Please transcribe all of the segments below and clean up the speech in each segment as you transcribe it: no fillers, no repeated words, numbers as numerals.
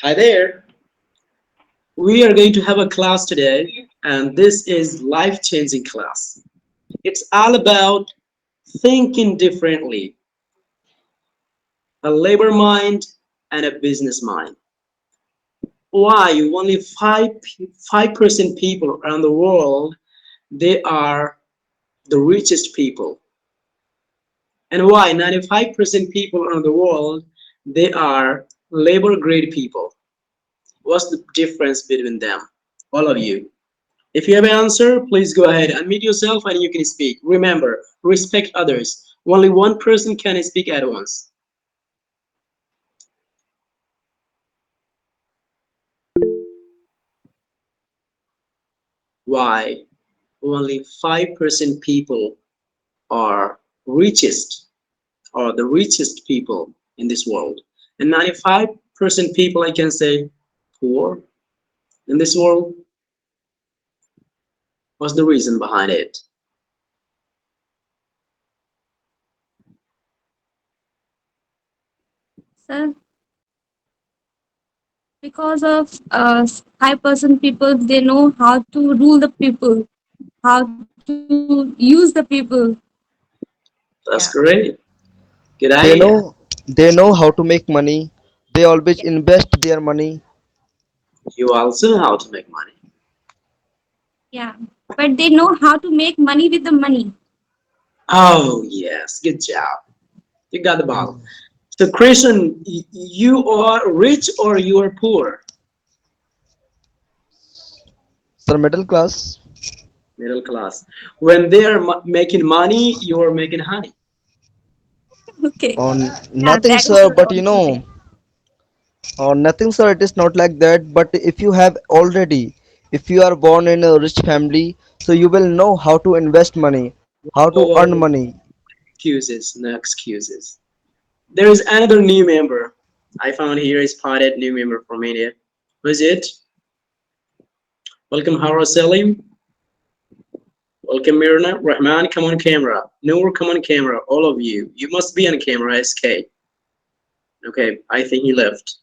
Hi there. We are going to have a class today, and this is life-changing class. It's all about thinking differently, a labor mind and a business mind. Why only 5% people around the world they are the richest people, and why 95% people around the world they are labor grade people. What's the difference between them? All of you. If you have an answer, please go ahead, unmute yourself and you can speak. Remember, respect others. Only one person can speak at once. Why? Only 5% people are richest or the richest people in this world. And 95% people, I can say, poor in this world. What's the reason behind it? Sir, because of 5% people, they know how to rule the people, how to use the people. Yeah. That's great. Good They idea. know they know how to make money. They always invest their money. You also know how to make money. Yeah. But they know how to make money with the money. Oh, yes. Good job. You got the ball. Mm. So, Christian, you are rich or you are poor? Sir, middle class Middle class. When they are making money, you are making honey. Okay. on Yeah, nothing, that sir. was But also. on nothing, sir. It is not like that. But if you have already, if you are born in a rich family, so you will know how to invest money, how to Oh, earn money. excuses, no excuses. There is another new member. I found here is spotted new member from India. Who's it? Welcome, Hara Selim. Welcome, Mirna. Rahman, come on camera. Noor, come on camera. All of you. You must be on camera, SK. Okay, I think he left.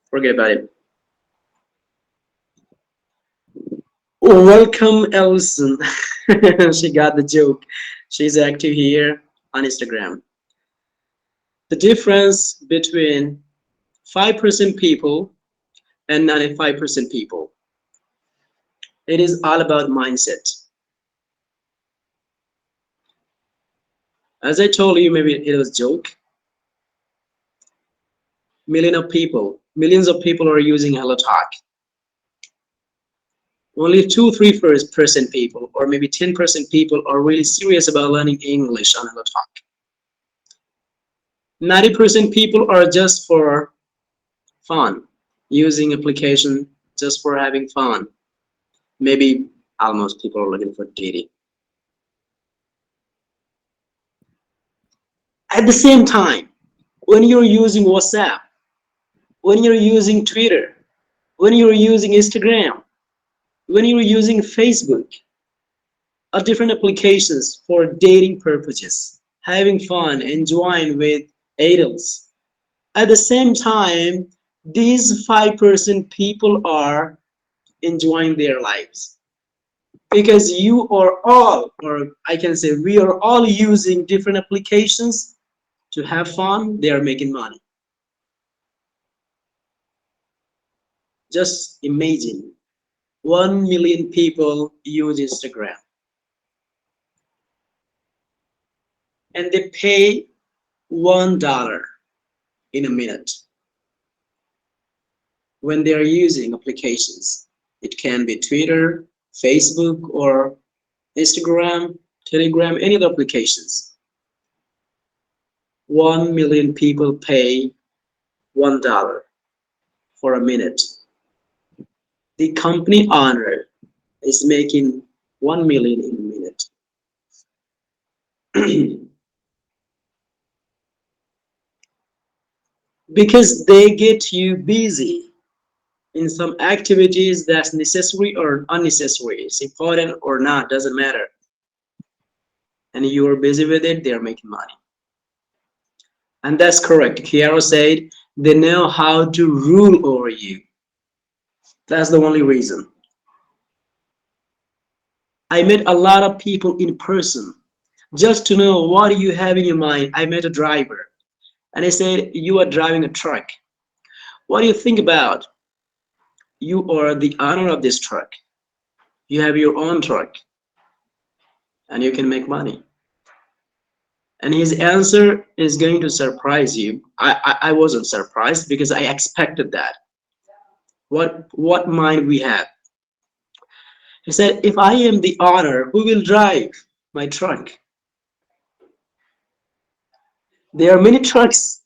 Forget about it. Welcome, Ellison. She got the joke. She's active here on Instagram. The difference between 5% people and 95% people. It is all about mindset. As I told you, maybe it was a joke. Millions of people are using Hello Talk. Only 2-3% people, or maybe 10% people, are really serious about learning English on Hello Talk. 90% people are just for fun, using application just for having fun. Maybe almost people are looking for dating. At the same time, when you're using WhatsApp, when you're using Twitter, when you're using Instagram, when you're using Facebook, or different applications for dating purposes, having fun, enjoying with adults. At the same time, these 5% people are enjoying their lives because you are all, or I can say we are all using different applications to have fun. They are making money. Just imagine 1 million people use Instagram and they pay $1 in a minute when they are using applications. It can be Twitter, Facebook, or Instagram, Telegram, any other applications. 1 million people pay $1 for a minute. The company owner is making 1 million in a minute because they get you busy in some activities that's necessary or unnecessary. It's important or not, doesn't matter. And you are busy with it, they're making money. And that's correct. Kiara said They know how to rule over you. That's the only reason. I met a lot of people in person just to know what you have in your mind. I met a driver and I said, "You are driving a truck. What do you think about? You are the owner of this truck. You have your own truck and you can make money." And his answer is going to surprise you. I wasn't surprised because I expected that. What mind we have. He said, "If I am the owner, who will drive my truck? There are many trucks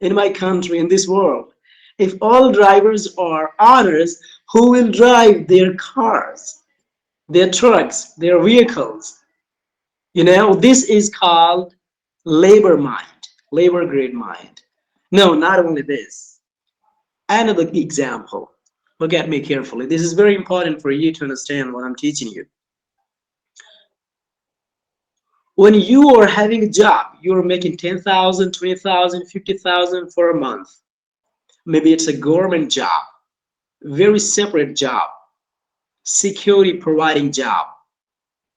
in my country, in this world. If all drivers are owners, who will drive their cars, their trucks, their vehicles?" This is called labor mind, labor grade mind. No, not only this. Another example. Look at me carefully. This is very important for you to understand what I'm teaching you. When you are having a job, you're making 10,000, 20,000, 50,000 for a month. Maybe it's a government job, very separate job, security providing job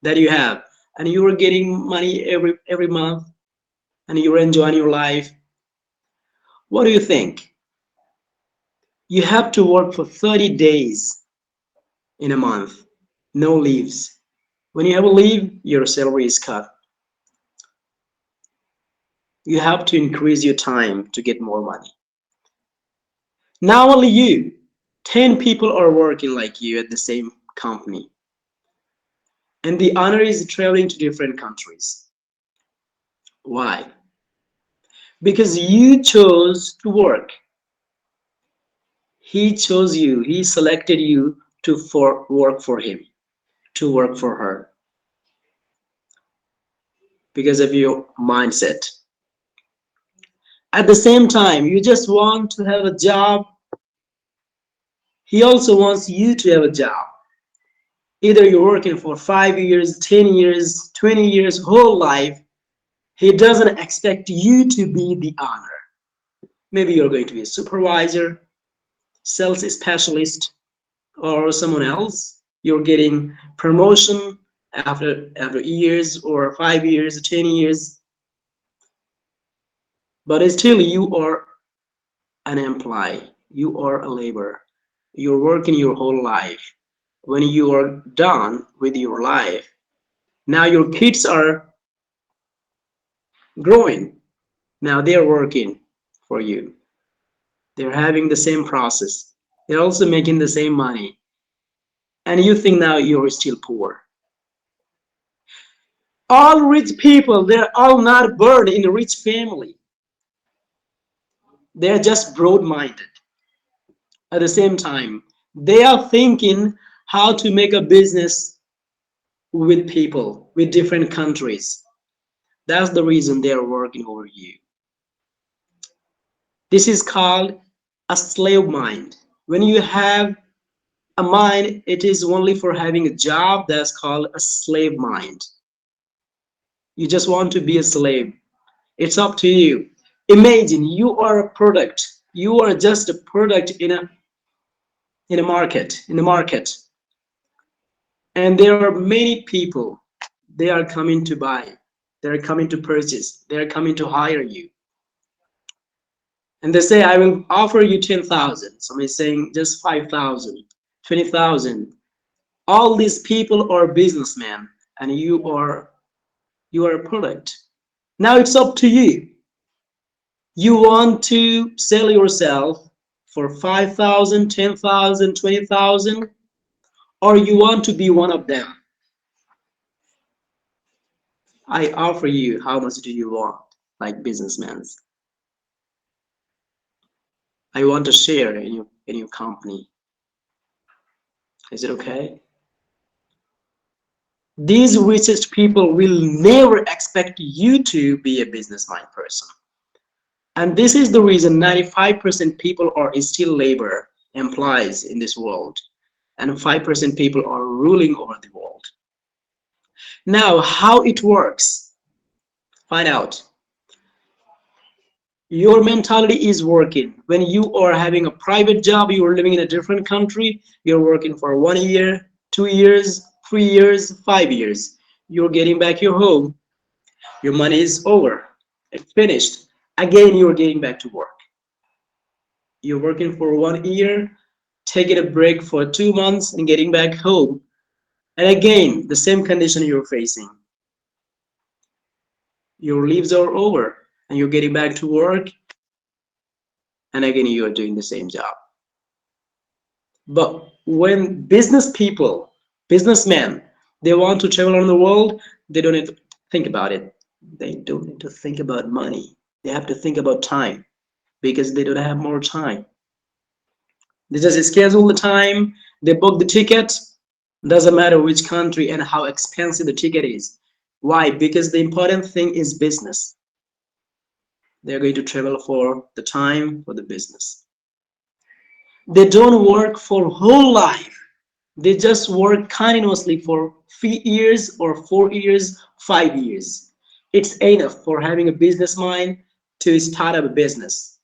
that you have, and you are getting money every month, and you're enjoying your life. What do you think? You have to work for 30 days in a month, no leaves. When you have a leave, your salary is cut. You have to increase your time to get more money. Not only you, 10 people are working like you at the same company, and the owner is traveling to different countries. Why? Because you chose to work. He chose you. He selected you to work for him, to work for her, because of your mindset. At the same time, you just want to have a job. He also wants you to have a job. Either you're working for 5 years, 10 years, 20 years, whole life. He doesn't expect you to be the owner. Maybe you're going to be a supervisor, sales specialist, or someone else. You're getting promotion after years or 5 years, 10 years, but still you are an employee. You are a laborer. You're working your whole life. When you are done with your life, now your kids are growing. Now they're working for you. They're having the same process. They're also making the same money. And you think now you're still poor. All rich people, they're all not born in a rich family. They're just broad-minded. At the same time, they are thinking how to make a business with people, with different countries. That's the reason they are working over you. This is called a slave mind. When you have a mind, it is only for having a job. That's called a slave mind. You just want to be a slave. It's up to you. Imagine you are a product. You are just a product in a market, and there are many people. They are coming to buy. They are coming to purchase. They are coming to hire you, and they say, "I will offer you 10,000." Somebody saying just 5,000, 20,000. All these people are businessmen, and you are a product. Now it's up to you. You want to sell yourself for 5,000, 10,000, 20,000, or you want to be one of them. I offer you, how much do you want? Like businessmen, I want to share in your company. Is it okay? These richest people will never expect you to be a business mind person. And this is the reason 95% people are still labor employees in this world, and 5% people are ruling over the world. Now, how it works? Find out. Your mentality is working. When you are having a private job, you are living in a different country, you're working for 1 year, 2 years, 3 years, 5 years. You're getting back your home, your money is over, it's finished. Again, you're getting back to work. You're working for 1 year, taking a break for 2 months, and getting back home. And again, the same condition you're facing. Your leaves are over, and you're getting back to work, and again, you are doing the same job. But when business people, businessmen, they want to travel around the world, they don't need to think about it. They don't need to think about money. They have to think about time because they don't have more time. They just schedule the time, they book the ticket. Doesn't matter which country and how expensive the ticket is. Why? Because the important thing is business. They're going to travel for the time for the business. They don't work for whole life. They just work continuously for 3 years or 4 years, 5 years. It's enough for having a business mind to start up a business.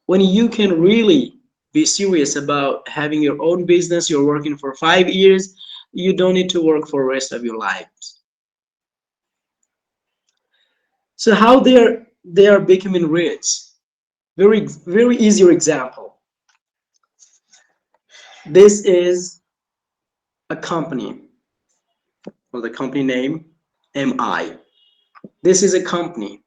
When you can really be serious about having your own business, you're working for 5 years, you don't need to work for the rest of your lives. So how they are becoming rich? Very easier example. This is a company, or the company name MI. This is a company.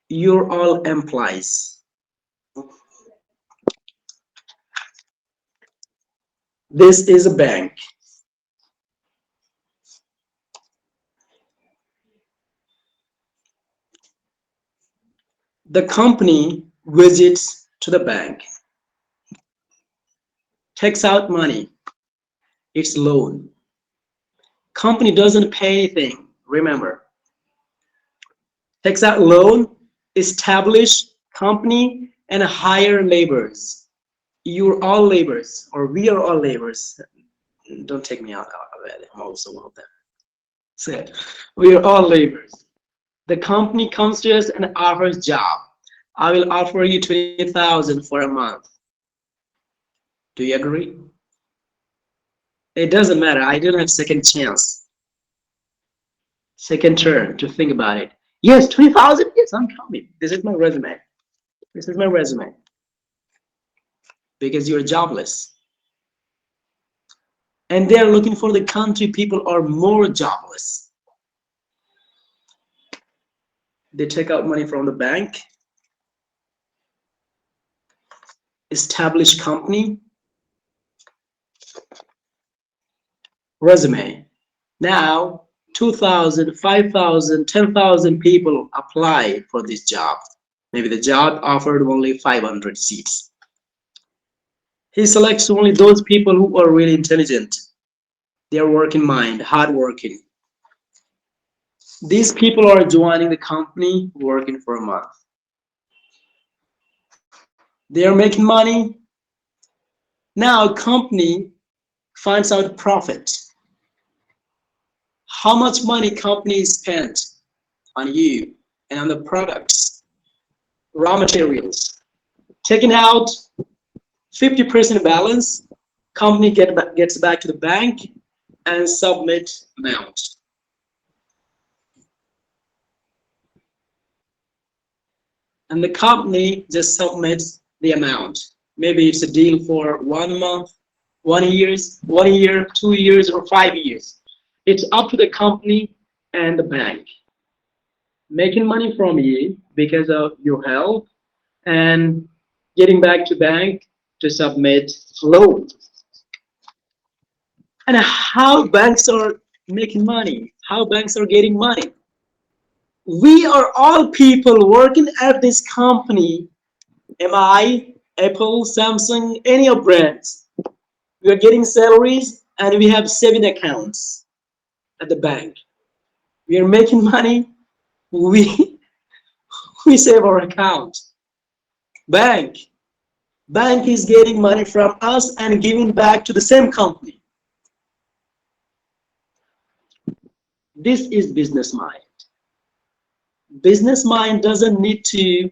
You're all employees. This is a bank. The company visits to the bank, takes out money. It's loan. Company doesn't pay anything. Remember, takes out loan, establish company, and hire laborers. You're all laborers, or we are all laborers. Don't take me out of it. I'm also one of them. So we are all laborers. The company comes to us and offers job. I will offer you 20,000 for a month. Do you agree? It doesn't matter. I don't have second chance, second turn to think about it. Yes, 20,000. Yes, I'm coming. This is my resume. This is my resume. Because you're jobless. And they're looking for the country people are more jobless. They take out money from the bank, establish company, resume. Now, 2,000, 5,000, 10,000 people apply for this job. Maybe the job offered only 500 seats. He selects only those people who are really intelligent. They are working mind, hard working. These people are joining the company working for a month. They are making money. Now, company finds out profit. How much money company spent on you and on the products, raw materials. Taking out 50% balance, company gets back to the bank and submit amount. And the company just submits the amount. Maybe it's a deal for 1 month, 1 years, 1 year, 2 years, or 5 years. It's up to the company and the bank making money from you because of your help and getting back to bank to submit loan. And how banks are making money, how banks are getting money. We are all people working at this company, MI, Apple, Samsung, any of brands. We are getting salaries and we have saving accounts at the bank. We are making money. We we save our account. Bank. Bank is getting money from us and giving back to the same company. This is business mind. Business mind doesn't need to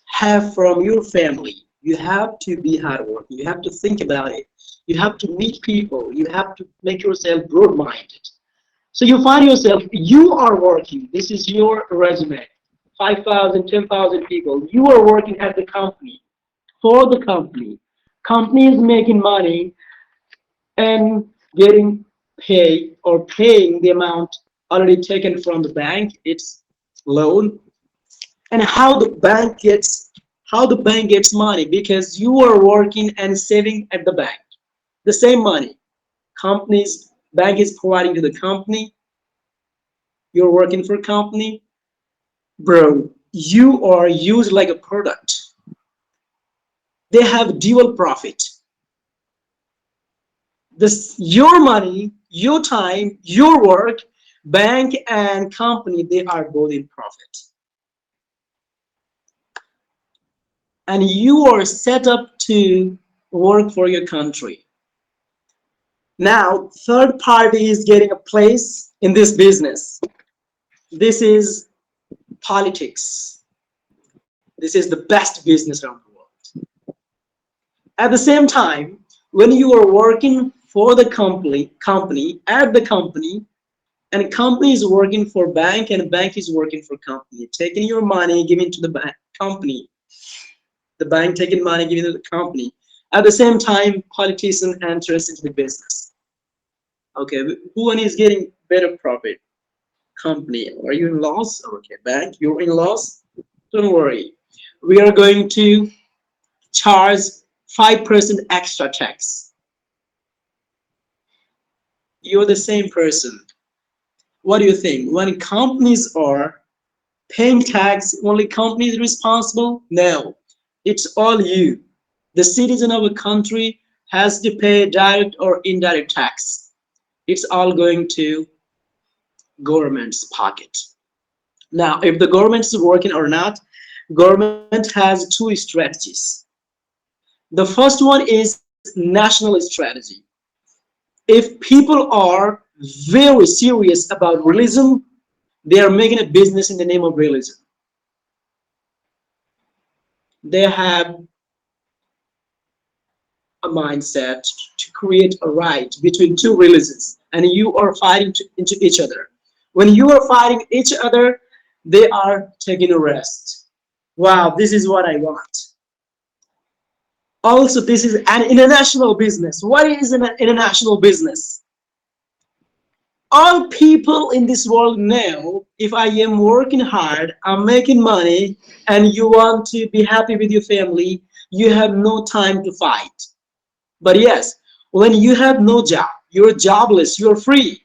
have from your family. You have to be hardworking. You have to think about it. You have to meet people. You have to make yourself broad-minded. So you find yourself, you are working. This is your resume. 5,000, 10,000 people. You are working at the company, for the company. Company is making money and getting paid or paying the amount already taken from the bank. It's loan. And how the bank gets money because you are working and saving at the bank. The same money. Companies bank is providing to the company. You're working for a company. Bro, you are used like a product. They have dual profit. This your money, your time, your work, bank and company, they are both in profit. And you are set up to work for your country. Now, third party is getting a place in this business. This is politics. This is the best business around the world. At the same time, when you are working for the company at the company, and company is working for bank, and bank is working for company, taking your money, giving to the bank company, the bank taking money, giving to the company. At the same time, politician enters into the business. Okay, who one is getting better profit? Company. Are you in loss? Okay, bank, you're in loss. Don't worry. We are going to charge 5% extra tax. You're the same person. What do you think? When companies are paying tax, only companies responsible? No, it's all you. The citizen of a country has to pay direct or indirect tax. It's all going to government's pocket. Now, if the government is working or not, government has two strategies. The first one is national strategy. If people are very serious about religion, they are making a business in the name of religion. They have a mindset to create a right between two religions, and you are fighting into each other. When you are fighting each other, they are taking a rest. Wow, this is what I want. Also, this is an international business. What is an international business? All people in this world know if I am working hard, I'm making money, and you want to be happy with your family, you have no time to fight. But yes, when you have no job, you're jobless, you're free.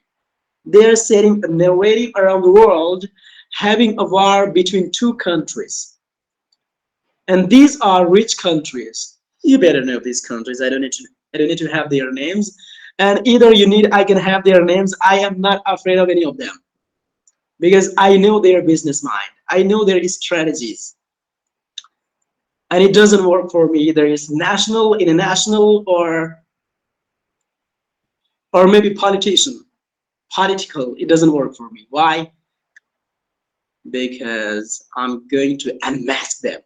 They're setting a narrative around the world, having a war between two countries. And these are rich countries. You better know these countries. I don't need to have their names. And either you need I can have their names. I am not afraid of any of them because I know their business mind. I know their strategies. And it doesn't work for me. Either it's national, international, or maybe politician. Political, it doesn't work for me. Why? Because I'm going to unmask them.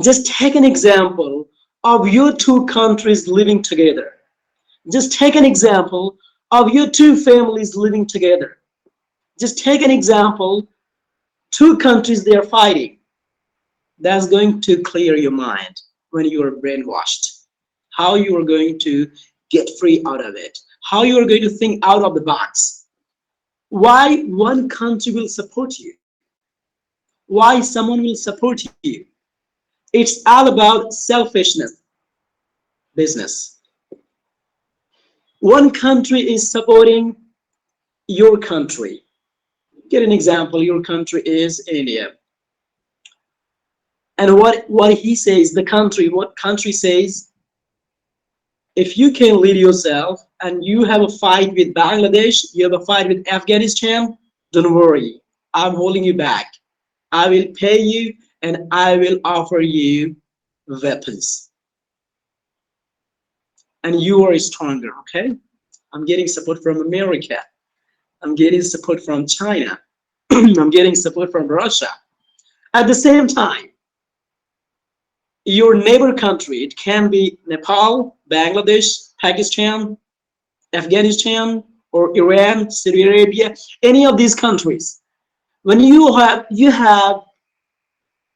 Just take an example of your two countries living together. Just take an example of your two families living together. Just take an example, two countries they are fighting. That's going to clear your mind when you are brainwashed. How you are going to get free out of it. How you are going to think out of the box. Why one country will support you. Why someone will support you. It's all about selfishness business. One country is supporting your country. Get an example, your country is India. And what he says, what country says, if you can lead yourself and you have a fight with Bangladesh, you have a fight with Afghanistan, don't worry. I'm holding you back. I will pay you and I will offer you weapons. And you are stronger, okay? I'm getting support from America. I'm getting support from China. I'm getting support from Russia. At the same time, your neighbor country, it can be Nepal, Bangladesh, Pakistan, Afghanistan, or Iran, Saudi Arabia, any of these countries. When you have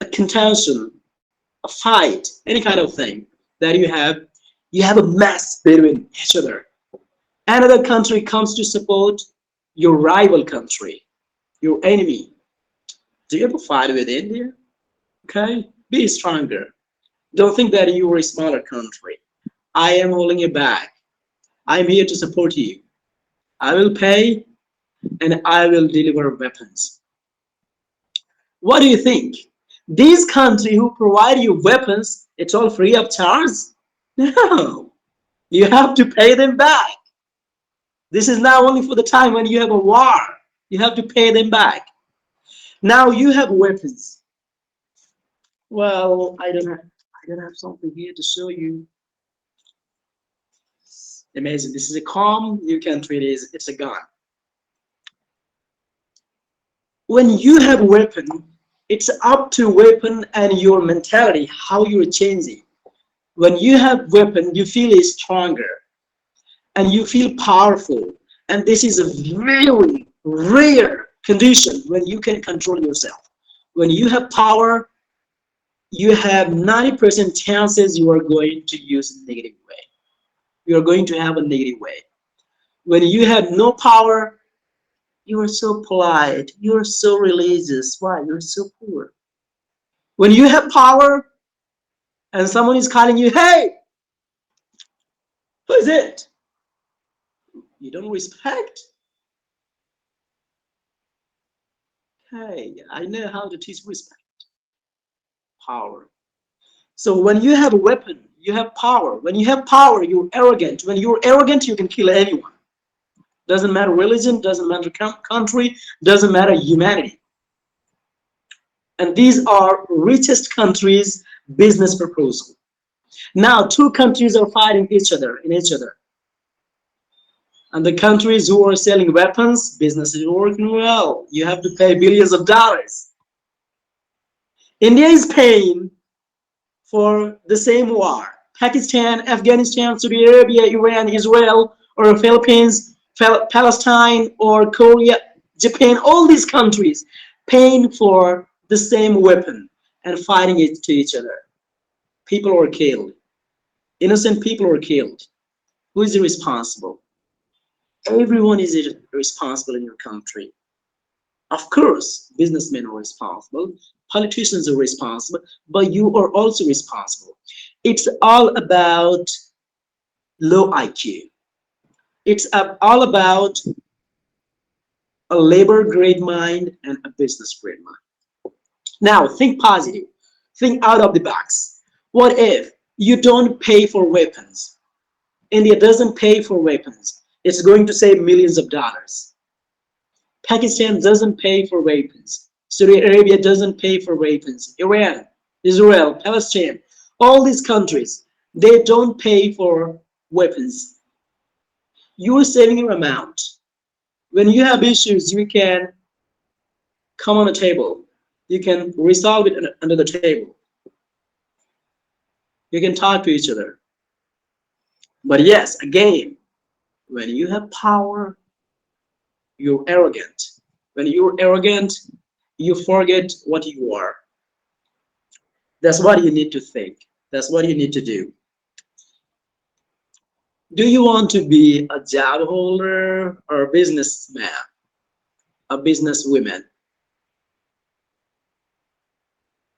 a contention, a fight, any kind of thing that you have a mess between each other. Another country comes to support your rival country, your enemy. Do you ever fight with India? Okay, be stronger. Don't think that you are a smaller country. I am holding you back. I'm here to support you. I will pay and I will deliver weapons. What do you think? These countries who provide you weapons, it's all free of charge? No, you have to pay them back. This is not only for the time when you have a war. You have to pay them back. Now you have weapons. Well, I don't have something here to show you. Amazing. This is a comb. You can treat it as it's a gun. When you have a weapon, it's up to weapon and your mentality, how you're changing. When you have weapon, you feel stronger and you feel powerful. And this is a very rare condition when you can control yourself. When you have power, you have 90% chances you are going to use a negative way. You are going to have a negative way. When you have no power, you are so polite, you are so religious. Why? You're so poor. When you have power and someone is calling you, hey, who is it? You don't respect. Hey, I know how to teach respect. Power. So when you have a weapon, you have power. When you have power, you're arrogant. When you're arrogant, you can kill anyone. Doesn't matter religion, doesn't matter country, doesn't matter humanity. And these are richest countries' business proposal. Now, two countries are fighting each other in each other. And the countries who are selling weapons, business is working well. You have to pay billions of dollars. India is paying for the same war. Pakistan, Afghanistan, Saudi Arabia, Iran, Israel, or Philippines, Palestine, or Korea, Japan, all these countries paying for the same weapon and fighting it to each other. People are killed. Innocent people are killed. Who is responsible? Everyone is responsible in your country. Of course, businessmen are responsible, politicians are responsible, but you are also responsible. It's all about low IQ. It's all about a labor grade mind and a business grade mind. Now, think positive. Think out of the box. What if you don't pay for weapons? India doesn't pay for weapons. It's going to save millions of dollars. Pakistan doesn't pay for weapons. Saudi Arabia doesn't pay for weapons. Iran, Israel, Palestine, all these countries, they don't pay for weapons. You are saving your amount. When you have issues, you can come on a table. You can resolve it under the table. You can talk to each other. But yes, again, when you have power, you're arrogant. When you're arrogant, you forget what you are. That's what you need to think. That's what you need to do. Do you want to be a job holder or a businessman, a businesswoman?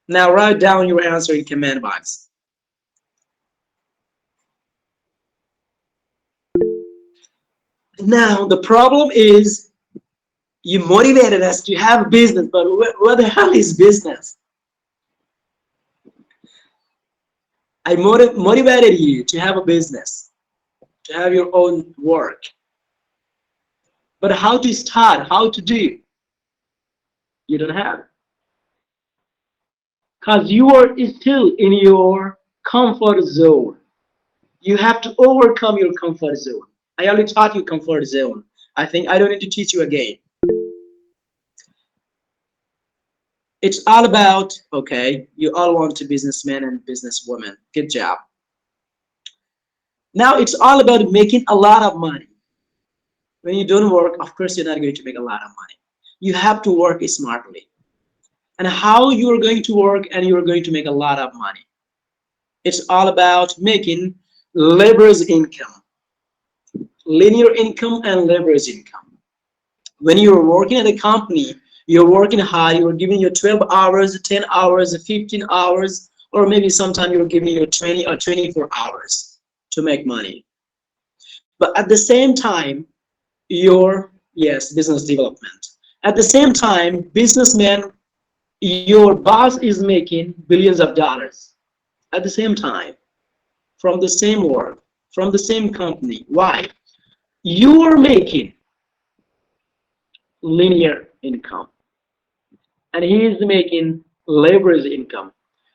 Now write down your answer in comment box. Now the problem is you motivated us to have a business, but what the hell is business? I motivated you to have a business, to have your own work. But how to start, how to do, you don't have. Because you are still in your comfort zone. You have to overcome your comfort zone. I already taught you comfort zone. I think I don't need to teach you again. It's all about, okay, you all want to businessmen and businesswomen. Good job. Now it's all about making a lot of money. When you don't work, of course, you're not going to make a lot of money. You have to work smartly. And how you are going to work and you are going to make a lot of money. It's all about making laborer's income, linear income and laborer's income. When you're working at a company, you're working hard, you're giving your 12 hours, 10 hours, 15 hours, or maybe sometime you're giving your 20 or 24 hours to make money. But at the same time, your, yes, business development. At the same time, businessman, your boss is making billions of dollars at the same time from the same work, from the same company. Why? You are making linear income and he is making laborer's income.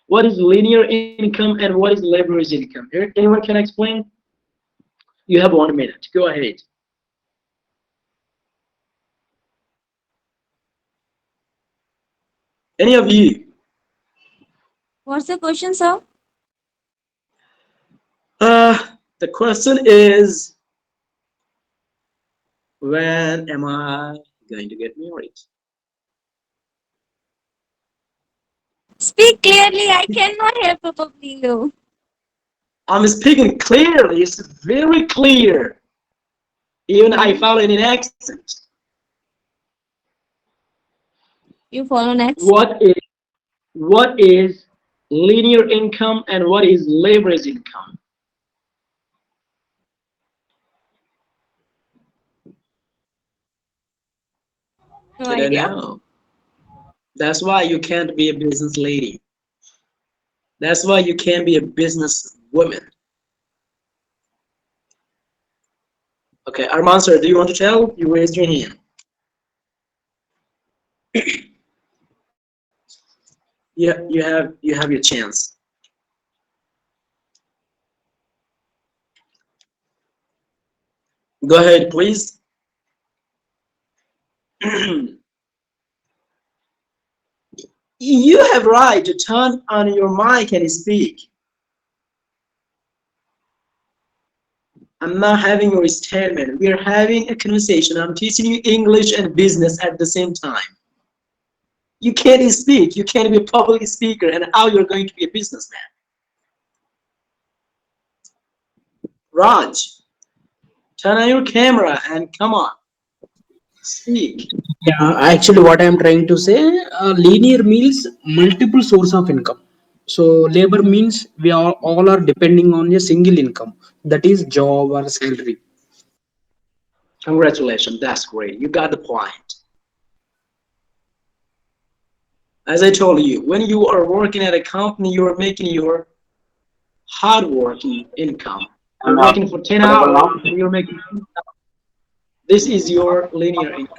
What is linear income and what is laborer's income? Anyone can explain? You have 1 minute. Go ahead. Any of you? What's the question, sir? The question is, when am I going to get married? Speak clearly. I cannot hear probably you. I'm speaking clearly. It's very clear. Even I Hmm. found an accent. You follow next. What is linear income and what is laborer's income? No I don't idea. know. That's why you can't be a business lady. That's why you can't be a business woman. Okay, Arman sir, do you want to tell? You raised your hand. Yeah, you have your chance. Go ahead, please. You have right to turn on your mic and speak. I'm not having your statement. We are having a conversation. I'm teaching you English and business at the same time. You can't speak. You can't be a public speaker, and how you're going to be a businessman. Raj, turn on your camera and come on, speak. Yeah, actually, what I'm trying to say, linear means multiple source of income. So labor means we are all are depending on a single income, that is job or salary. Congratulations, that's great. You got the point. As I told you, when you are working at a company, you are making your hard working income. You're I'm working for 10 audible hours now. and you're making, this is your linear income.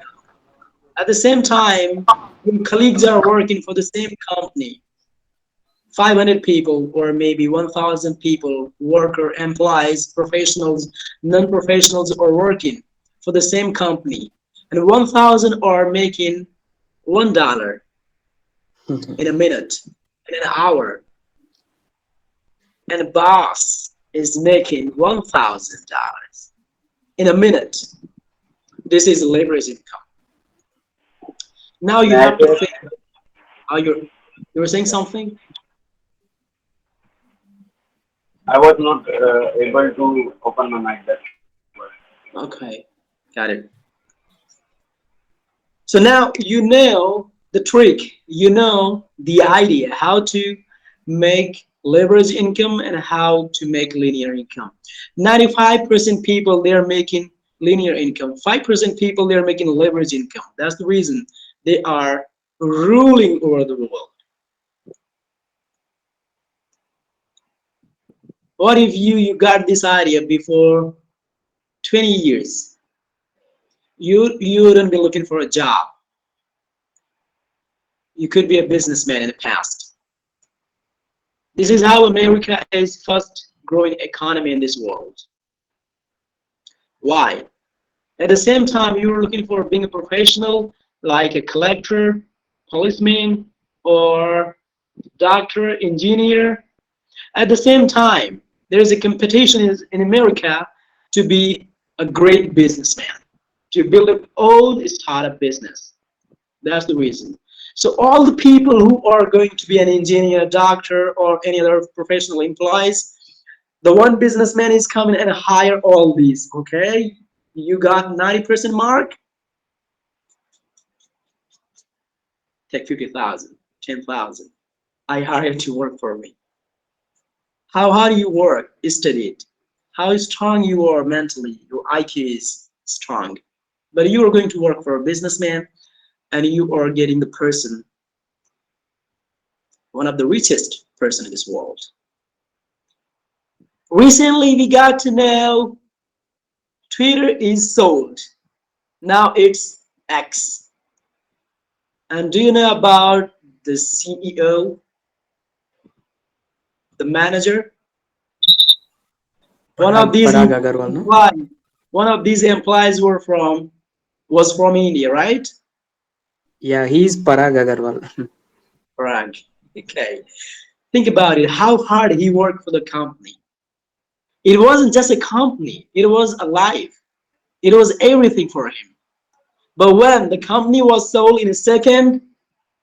At the same time, your colleagues are working for the same company. 500 people or maybe 1,000 people, worker, employees, professionals, non-professionals are working for the same company. And 1,000 are making $1 in a minute, in an hour. And the boss is making $1,000 in a minute. This is labor's income. Now you May I have to say, think how you were saying something? I was not able to open my mic. That's why. Okay, got it. So now you know the trick, you know the idea, how to make leverage income and how to make linear income. 95% people they're making linear income. 5% people they're making leverage income. That's the reason they are ruling over the world. What if you got this idea before 20 years? You wouldn't be looking for a job. You could be a businessman in the past. This is how America is first growing economy in this world. Why? At the same time, you're looking for being a professional like a collector, policeman, or doctor, engineer. At the same time, there is a competition in America to be a great businessman, to build an own startup business. That's the reason. So all the people who are going to be an engineer, doctor, or any other professional employees, the one businessman is coming and hire all these. Okay, you got 90% mark, take 50,000, 10,000. I hire you to work for me. How hard you work is studied. How strong you are mentally, your IQ is strong. But you are going to work for a businessman and you are getting the person, one of the richest person in this world. Recently, we got to know Twitter is sold. Now it's X. And do you know about the CEO, the manager? One of these Parag Agarwal, no? employees, one of these employees was from India, right? Yeah, he's Parag Agarwal. Frank. Okay. Think about it. How hard he worked for the company. It wasn't just a company. It was a life. It was everything for him. But when the company was sold in a second,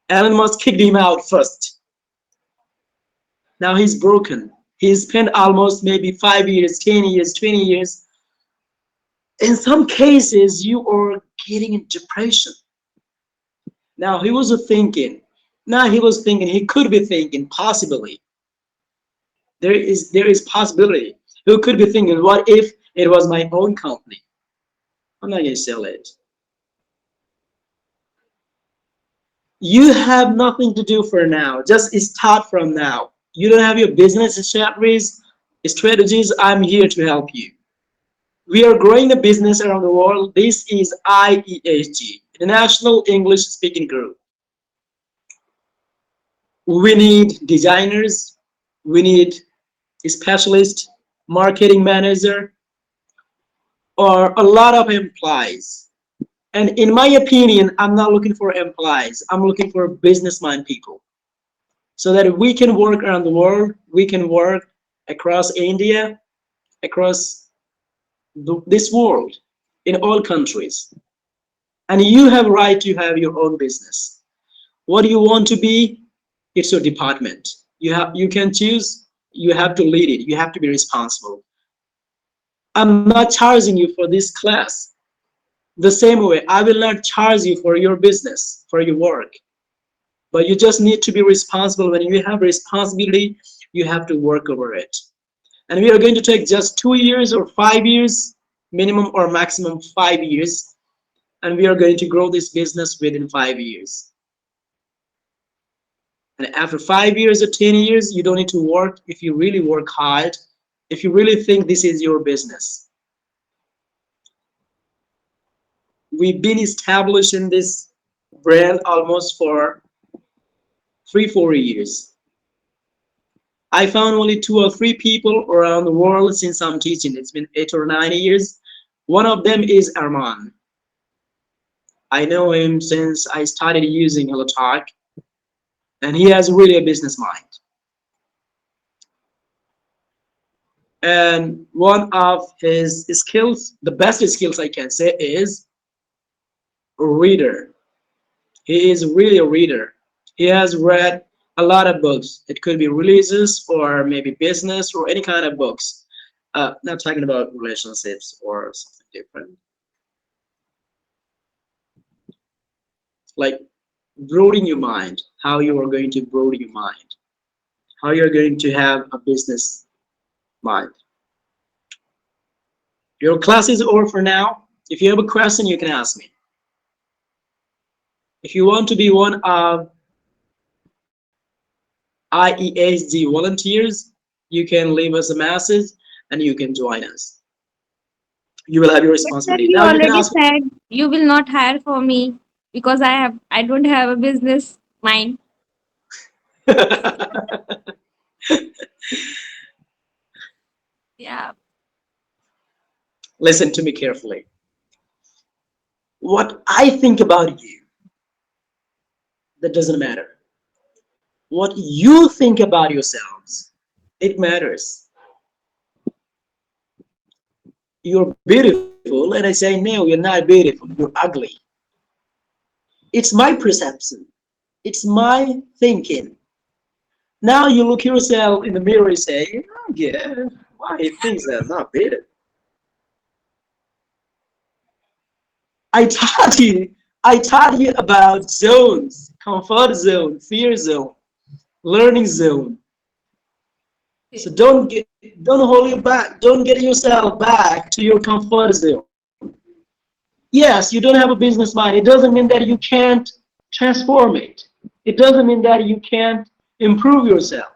Elon Musk kicked him out first. Now he's broken. He spent almost maybe 5 years, 10 years, 20 years. In some cases, you are getting in depression. Now he was thinking. Now he was thinking. He could be thinking possibly. There is possibility. He could be thinking, what if it was my own company? I'm not gonna sell it. You have nothing to do for now. Just start from now. You don't have your business strategies. I'm here to help you. We are growing a business around the world. This is IESG, International English Speaking Group. We need designers, we need specialists, marketing manager, or a lot of employees. And in my opinion, I'm not looking for employees. I'm looking for business mind people so that we can work around the world. We can work across India, across this world, in all countries. And you have right to have your own business. What do you want to be? It's your department. You can choose. You have to lead it. You have to be responsible. I'm not charging you for this class. The same way, I will not charge you for your business, for your work. But you just need to be responsible. When you have responsibility, you have to work over it. And we are going to take just 2 years or 5 years, minimum or maximum 5 years, and we are going to grow this business within 5 years. And after 5 years or 10 years, you don't need to work if you really work hard, if you really think this is your business. We've been established in this brand almost for 3 4 years. I found only 2 or 3 people around the world since I'm teaching. It's been 8 or 9 years. One of them is Arman. I know him since I started using HelloTalk, and he has really a business mind. And one of his skills, the best skills I can say, is a reader. He is really a reader. He has read a lot of books. It could be releases or maybe business or any kind of books. Not talking about relationships or something different. Like broadening your mind, how you are going to broaden your mind, how you're going to have a business mind. Your class is over for now. If you have a question, you can ask me. If you want to be one of IESG volunteers, you can leave us a message and you can join us. You will have your But sir, responsibility. you Now you can already ask. said you will not hire for me because I don't have a business mind. Yeah. Listen to me carefully. What I think about you, that doesn't matter. what you think about yourselves. It matters. You're beautiful, and I say, no, you're not beautiful. You're ugly. It's my perception. It's my thinking. Now you look yourself in the mirror and say, oh, yeah, why he thinks that? Not beautiful. I taught you. I taught you about zones: comfort zone, fear zone, learning zone. So don't hold you back. Don't get yourself back to your comfort zone. Yes, you don't have a business mind. It doesn't mean that you can't transform it. It doesn't mean that you can't improve yourself.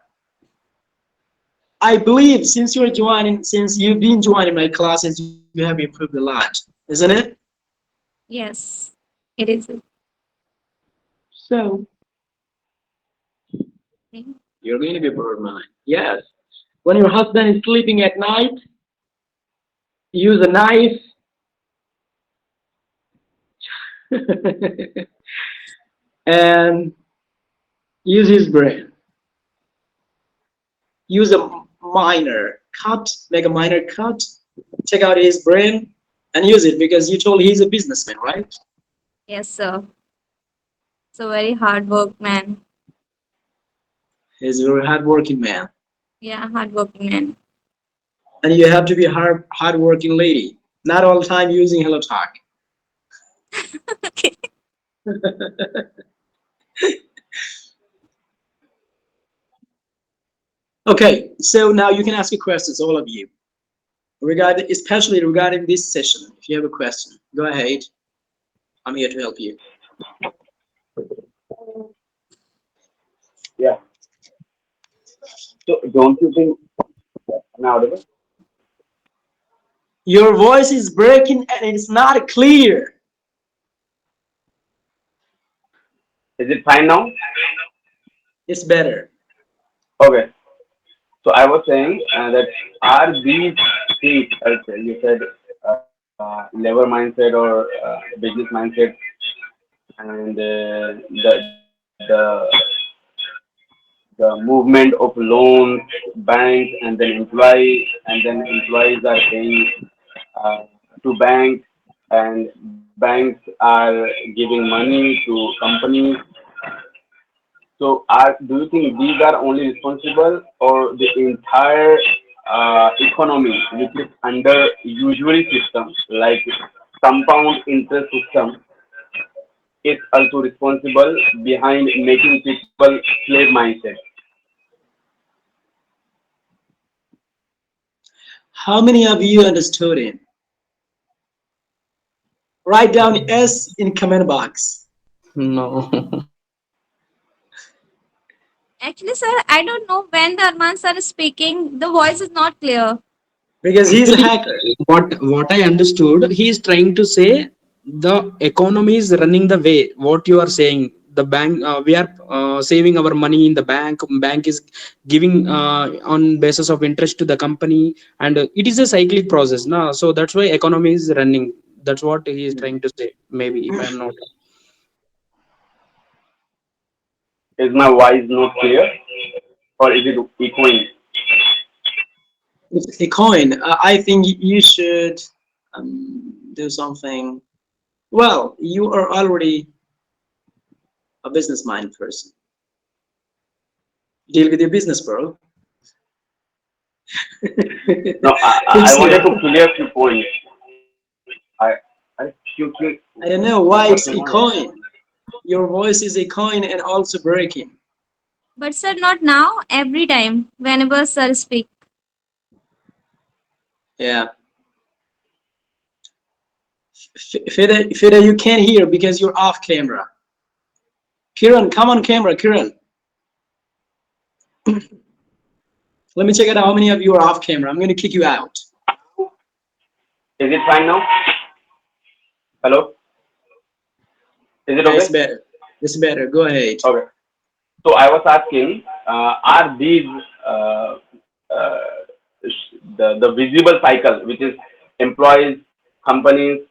I believe since you've been joining my classes, you have improved a lot, isn't it? Yes, it is. So you're going to be bored mind. Yes. When your husband is sleeping at night, use a knife and use his brain. Use a minor cut, make a minor cut, check out his brain and use it because you told he's a businessman, right? Yes, sir. It's a very hard work man. He's a very hardworking man. Yeah, hard working man. And you have to be a hardworking lady. Not all the time using hello talk. Okay. Okay, so now you can ask your questions, all of you. Especially regarding this session. If you have a question, go ahead. I'm here to help you. Yeah. So don't you think I'm audible? Your voice is breaking and it's not clear. Is it fine now? It's better. Okay. So I was saying that are these things, as you said, labor mindset or business mindset, and the movement of loans, banks, and then employees are paying uh, to banks, and banks are giving money to companies. So, do you think these are only responsible, or the entire economy, which is under usury system like compound interest system, is also responsible behind making people slave mindset? How many of you understood it? Write down S in comment box. No. Actually, sir, I don't know when the Arman sir is speaking. The voice is not clear. Because he's a Actually, hacker. what I understood, he is trying to say the economy is running the way. What you are saying, the bank, we are saving our money in the bank. Bank is giving on basis of interest to the company, and it is a cyclic process. Now, so that's why economy is running. That's what he is trying to say. Maybe if I am not. Is my voice not clear, or is it echoing? It's a coin. I think you should do something. Well, you are already a business minded person. Deal with your business, bro. No, Fix I wanted it. to clear a few points. I I don't know why what it's you a want. coin. Your voice is a coin and also breaking. But sir, not now. Every time, whenever sir speak. Yeah. Fida, you can't hear because you're off camera. Kiran, come on camera, Kiran. Let me check out how many of you are off camera. I'm going to kick you out. Is it fine now? Hello? Is it Yeah, it's okay? better. It's better. Go ahead. Okay. So I was asking, are these uh, uh, the visible cycle, which is employees, companies,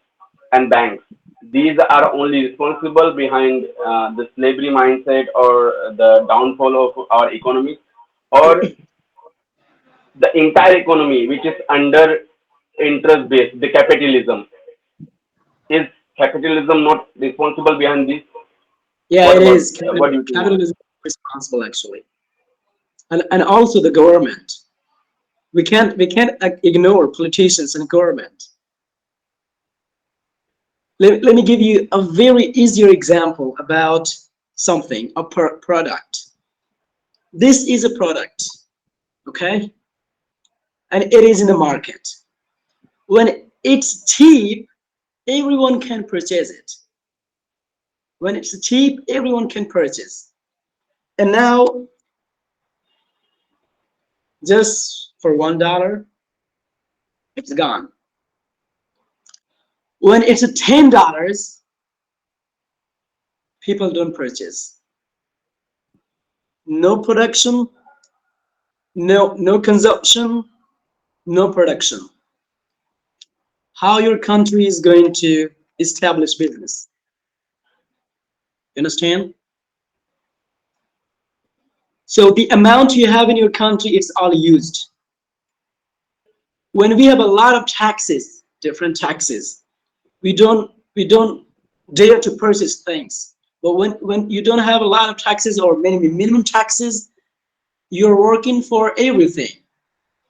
and banks? these are only responsible behind the slavery mindset or the downfall of our economy, or the entire economy which is under interest based, the capitalism. Is capitalism not responsible behind this? Yeah, What it about, is. what do you think about it? Capitalism is responsible actually, and also the government. We can't ignore politicians and government. Let me give you a very easier example about something, a product. This is a product, okay, and it is in the market. When it's cheap, everyone can purchase it. When it's cheap, everyone can purchase. And now, just for $1, it's gone. When it's a $10, people don't purchase. No production, no consumption, no production. How your country is going to establish business? You understand? So the amount you have in your country, it's all used. When we have a lot of taxes, different taxes, we don't dare to purchase things. But when you don't have a lot of taxes or maybe minimum taxes, you're working for everything.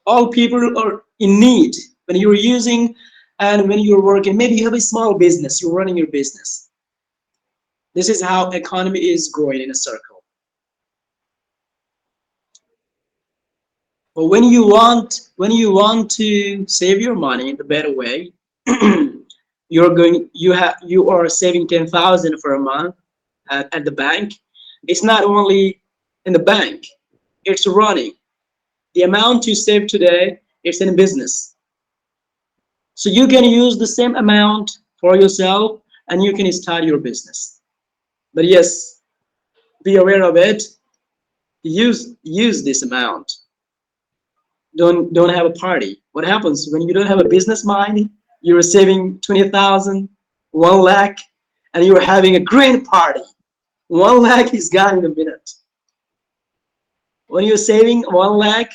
All people are in need when you're using, and when you're working, maybe you have a small business, you're running your business. This is how economy is growing in a circle. But when you want to save your money in the better way, you are saving 10,000 for a month at the bank. It's not only in the bank, it's running. The amount you save today, it's in business. So you can use the same amount for yourself and you can start your business. But yes, be aware of it. Use this amount. Don't have a party. What happens when you don't have a business mind? You're saving 20,000, 1 lakh, and you're having a great party. 1 lakh is gone in a minute. When you're saving 1 lakh,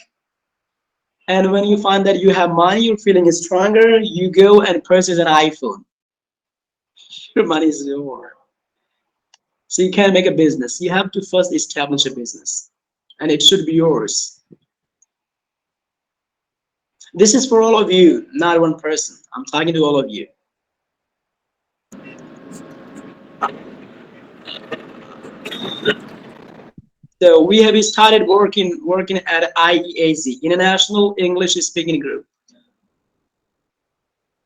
and when you find that you have money, you're feeling stronger, you go and purchase an iPhone. Your money is over. So you can't make a business. You have to first establish a business, and it should be yours. This is for all of you, not one person. I'm talking to all of you. So we have started working at IEAZ, International English Speaking Group,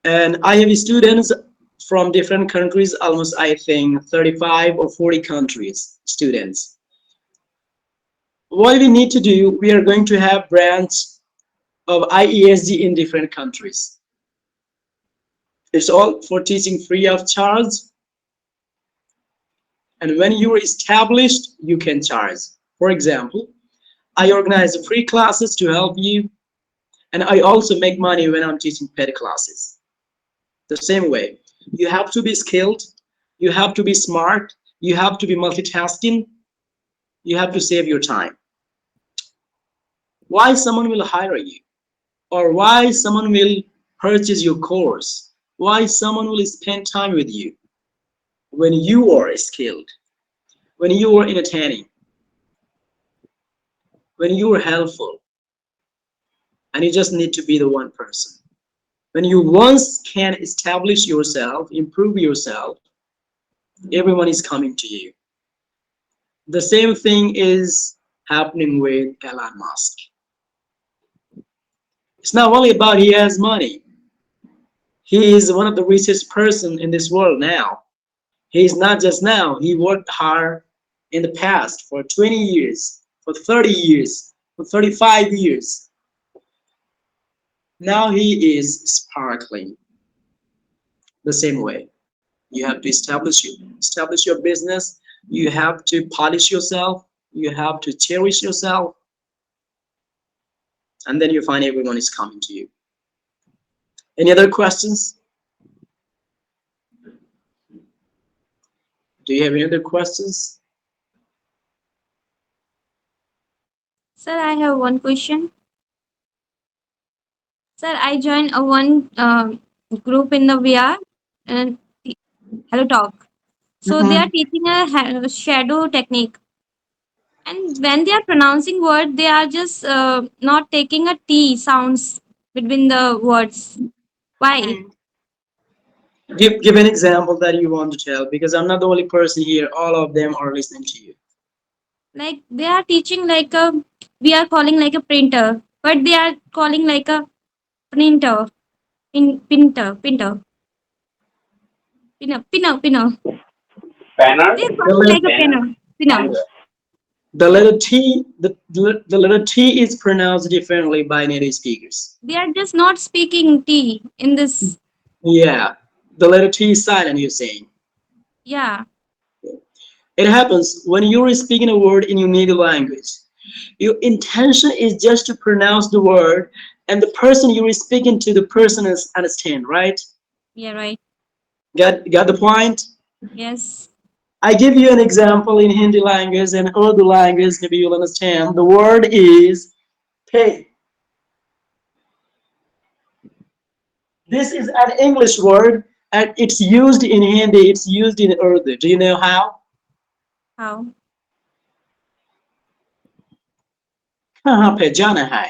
and I have students from different countries, almost I think 35 or 40 countries students. What we need to do, we are going to have branch of IESG in different countries. It's all for teaching free of charge, and when you are established, you can charge. For example, I organize free classes to help you, and I also make money when I'm teaching paid classes. The same way, you have to be skilled, you have to be smart, you have to be multitasking, you have to save your time. Why someone will hire you, or why someone will purchase your course, why someone will spend time with you when you are skilled, when you are entertaining, when you are helpful, and you just need to be the one person. When you once can establish yourself, improve yourself, everyone is coming to you. The same thing is happening with Elon Musk. It's not only about he has money. He is one of the richest person in this world now. He is not just now. He worked hard in the past for 20 years, for 30 years, for 35 years. Now he is sparkling the same way. You have to establish your business. You have to polish yourself. You have to cherish yourself, and then you find everyone is coming to you. Any other questions? Do you have any other questions? Sir, I have one question. Sir, I joined a one group in the VR and Hello Talk. So they are Mhm. teaching a shadow technique, and when they are pronouncing word, they are just not taking a T sounds between the words. Why? Give an example that you want to tell because I'm not the only person here. All of them are listening to you. Like they are teaching like a we are calling like a printer, but they are calling like a printer, pinner. Banner, They are The calling letter, like a banner, pinner. banner. the letter T, the letter T is pronounced differently by native speakers. They are just not speaking T in this. Yeah, the letter T is silent. You're saying Yeah, it happens when you're speaking a word in your native language. Your intention is just to pronounce the word, and the person you're speaking to, the person is understand, right? yeah, right. Got the point? Yes. I give you an example in Hindi language and Urdu language, maybe you'll understand. The word is pay. This is an English word and it's used in Hindi, it's used in Urdu. Do you know how? How? कहाँ पे जाना है?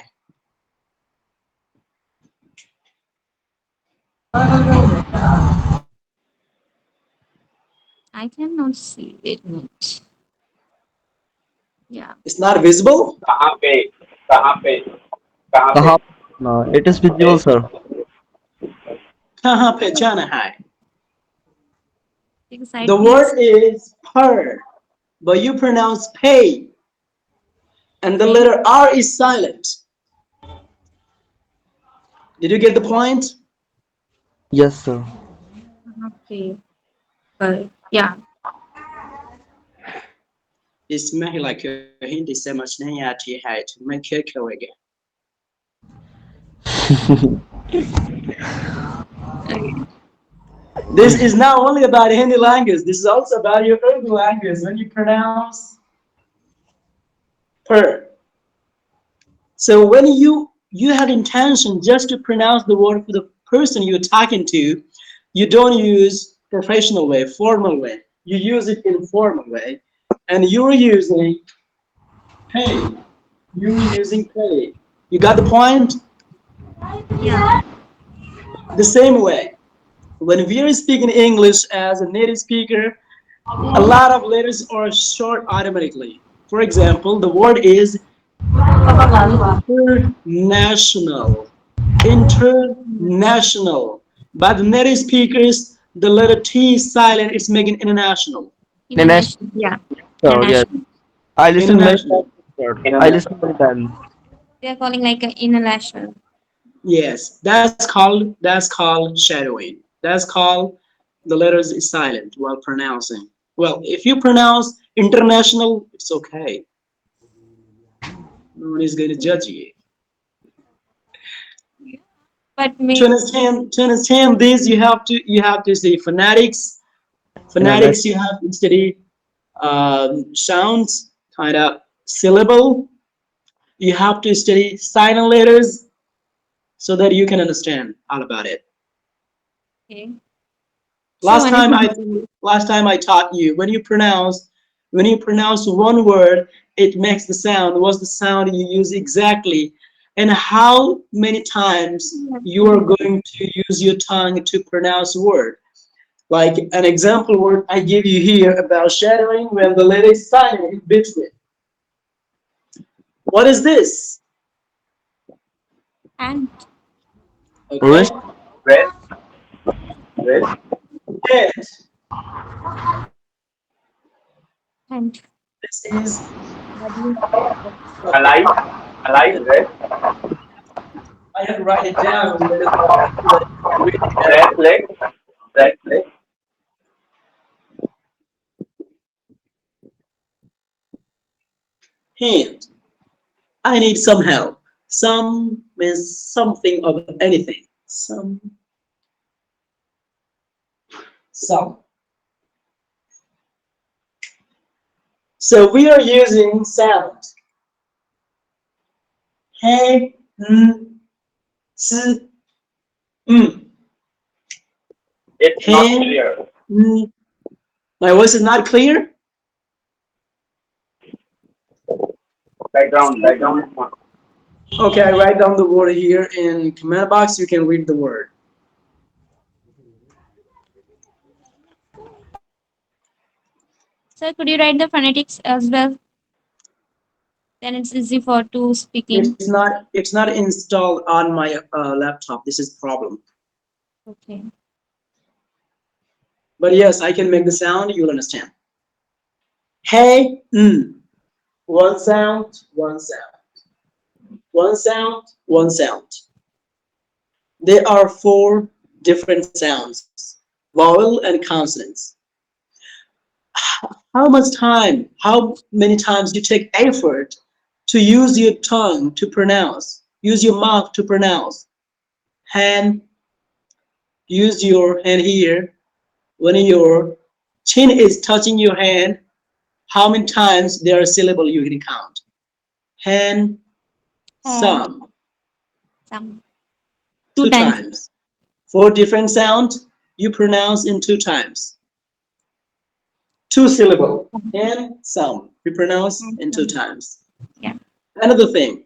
I cannot see it. Yeah. It's not visible. कहाँ पे कहाँ पे कहाँ पे कहाँ? No, it is पे visible, sir. कहाँ पे जाना है? Take a side, The please. word is per, but you pronounce pay, and the Okay. letter R is silent. Did you get the point? Yes, sir. Okay. Yeah. इसमें ही like Hindi समझ नहीं आती है तो मैं क्या करूँगा? Okay. This is not only about Hindi language. This is also about your Urdu language. When you pronounce per, so when you had intention just to pronounce the word for the person you're talking to, you don't use professional way, formal way. You use it in formal way, and you're using pay. You're using pay. You got the point? Yeah. The same way. When we are speaking English as a native speaker, a lot of letters are short automatically. For example, the word is international. International. By the native speakers, the letter T is silent, it's making international. International, International. Yeah. sir. Yes. International. I listen many International. times, sir. I internet listen many times. They are calling like an international. Yes, that's called shadowing. That's called the letters is silent while pronouncing. Well, if you pronounce international, it's okay. No one is going to judge you. But To me, understand to understand this, you have to study phonetics. International. Phonetics, you have to study sounds, kind of syllable. You have to study silent letters so that you can understand all about it. okay. So Last many time I things. last time I taught you when you pronounce one word, it makes the sound. What's the sound you use exactly, and how many times you are going to use your tongue to pronounce a word. Like an example word I give you here about shadowing when the letter is silent in between. What is this? And Okay, Wrist. rest rest and and this is body. okay. alive alive rest I have to write it down so that you can read it better. rest leg rest leg Hand. I need some help. Some means something of anything. Some. So we are using sound. Hey, s, mm. It's not Hey, clear. mm. My voice is not clear. Background is not. Okay, I write down the word here in command box. You can read the word. Sir, could you write the phonetics as well? Then it's easy for to speaking. It's not installed on my laptop. This is problem. Okay. But yes, I can make the sound. You'll understand. Hey, one sound, one sound, one sound, one sound. There are four different sounds: vowel and consonants. How much time, how many times you take effort to use your tongue to pronounce, use your mouth to pronounce. Hand, use your hand here. When your chin is touching your hand, how many times there are syllable you can count? Hand, And some, some two two times. times. Four different sounds you pronounce in two times. Two syllable. And some you pronounce And in two some. times. Yeah. Another thing,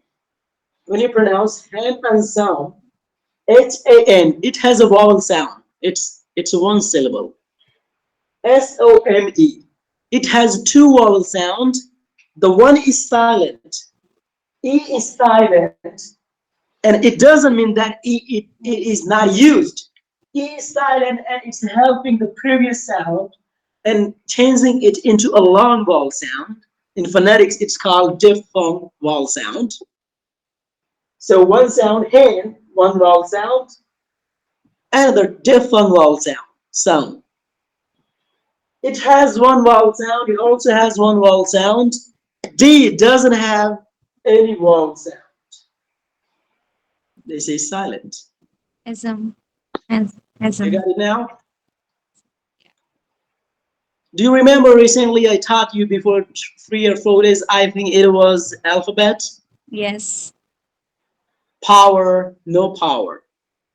when you pronounce hand and sound, HAN, it has a vowel sound. It's one syllable. SOME, it has two vowel sounds. The one is silent. E is silent, and it doesn't mean that it is not used. E is silent and it's helping the previous sound and changing it into a long vowel sound. In phonetics, it's called diphthong vowel sound. So one sound hand, one vowel sound, another diphthong vowel sound. It has one vowel sound. It also has one vowel sound. D doesn't have any vowel sound. They say silent. Asm. You Asm. got it now? Do you remember recently I taught you before 3 or 4 days? I think it was alphabet, Yes. power, no power,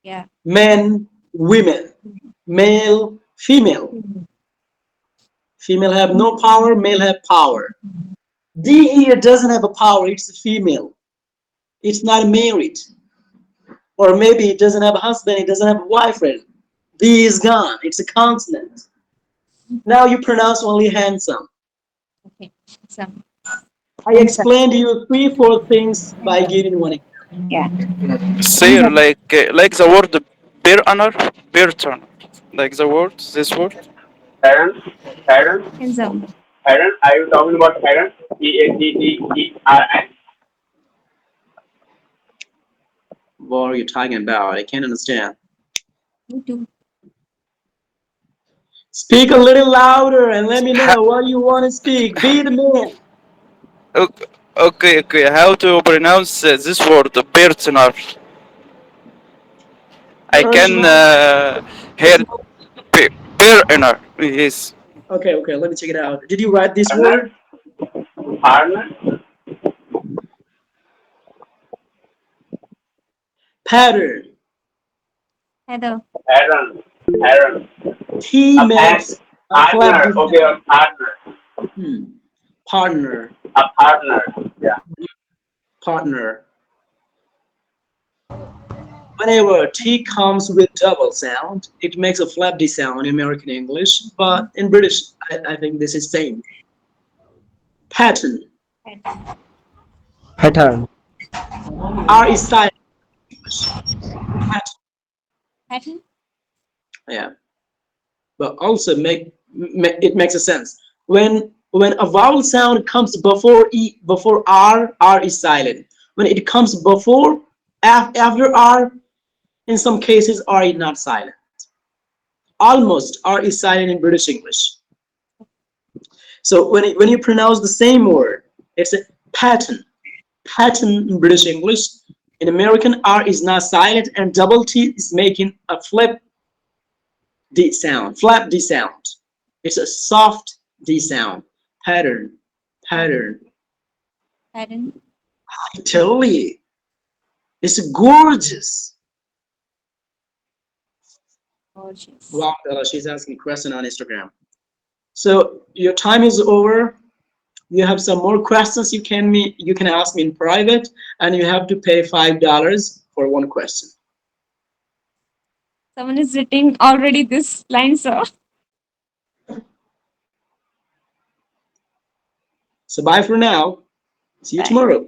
Yeah. men, women, male, female. Female have no power, male have power. D here doesn't have a power, it's a female. It's not married. Or maybe it doesn't have a husband, it doesn't have a boyfriend. D is gone, it's a consonant. Now you pronounce only handsome. Okay. Some. I Handsome. explained to you 3 4 things by giving one example. Yeah. Say Handsome. like the word bear honor, bear turn. Like the word, this word. Parents, parents, Handsome. parents. Are you talking about parents? PATTERN. What are you talking about? I can't understand. Me too. Speak a little louder and let me Ha- know what you want to speak. Be the man. okay, okay. How to pronounce this word, partner? I can Personal. hear partner. Yes. Okay, okay, let me check it out. Did you write this Partner, word? partner, Pattern. Heather. parent, parent. T A pa- makes a flap partner. this Okay, a sound. partner. Partner. A partner. Yeah. Partner. Whenever T comes with double sound, it makes a flap D sound in American English, but in British, I think this is same. Pattern. Pattern. Pattern. R is silent in English. Pattern. Pattern. Yeah, but also it makes a sense. When a vowel sound comes before before R is silent. When it comes before after R, in some cases R is not silent. Almost R is silent in British English. So when you pronounce the same word, it's a pattern. Pattern in British English. In American, R is not silent, and double T is making a flip D sound, flap D sound. It's a soft D sound pattern. pattern. Pattern. I tell you, it's gorgeous. Gorgeous. Wow, Bella, she's asking question on Instagram. So your time is over. You have some more questions you can ask me in private, and you have to pay $5 for one question. Someone is writing already this line, sir. So bye for now. See you Bye. tomorrow.